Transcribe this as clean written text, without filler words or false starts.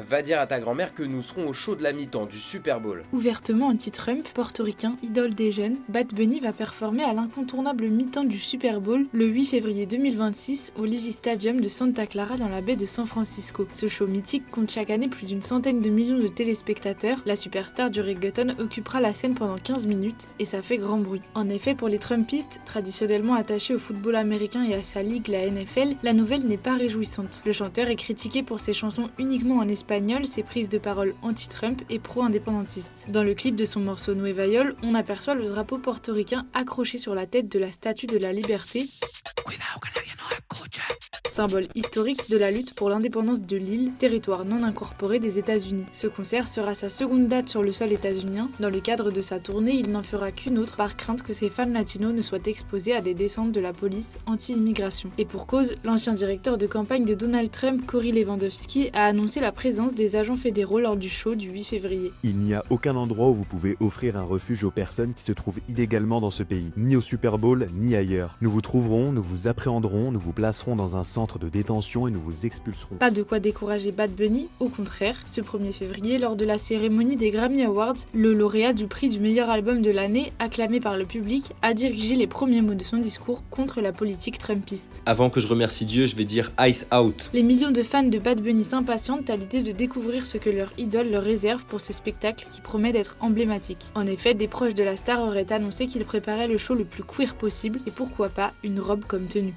Va dire à ta grand-mère que nous serons au show de la mi-temps du Super Bowl. Ouvertement anti-Trump, portoricain, idole des jeunes, Bad Bunny va performer à l'incontournable mi-temps du Super Bowl le 8 février 2026 au Levi's Stadium de Santa Clara dans la baie de San Francisco. Ce show mythique compte chaque année plus d'une centaine de millions de téléspectateurs. La superstar du reggaeton occupera la scène pendant 15 minutes et ça fait grand bruit. En effet, pour les Trumpistes, traditionnellement attachés au football américain et à sa ligue, la NFL, la nouvelle n'est pas réjouissante. Le chanteur est critiqué pour ses chansons uniquement en espagnol, ses prises de parole anti-Trump et pro-indépendantistes. Dans le clip de son morceau Nueva York, on aperçoit le drapeau portoricain accroché sur la tête de la Statue de la Liberté, symbole historique de la lutte pour l'indépendance de l'île, territoire non incorporé des États-Unis. Ce concert sera sa seconde date sur le sol états-unien. Dans le cadre de sa tournée, il n'en fera qu'une autre par crainte que ses fans latinos ne soient exposés à des descentes de la police anti-immigration. Et pour cause, l'ancien directeur de campagne de Donald Trump, Cory Lewandowski, a annoncé la présence des agents fédéraux lors du show du 8 février. Il n'y a aucun endroit où vous pouvez offrir un refuge aux personnes qui se trouvent illégalement dans ce pays, ni au Super Bowl, ni ailleurs. Nous vous trouverons, nous vous appréhenderons, nous vous placerons dans un centre de détention et nous vous expulserons. Pas de quoi décourager Bad Bunny, au contraire. Ce 1er février, lors de la cérémonie des Grammy Awards, le lauréat du prix du meilleur album de l'année, acclamé par le public, a dirigé les premiers mots de son discours contre la politique trumpiste. Avant que je remercie Dieu, je vais dire Ice Out. Les millions de fans de Bad Bunny s'impatientent à l'idée de découvrir ce que leur idole leur réserve pour ce spectacle qui promet d'être emblématique. En effet, des proches de la star auraient annoncé qu'ils préparaient le show le plus queer possible et pourquoi pas une robe comme tenue.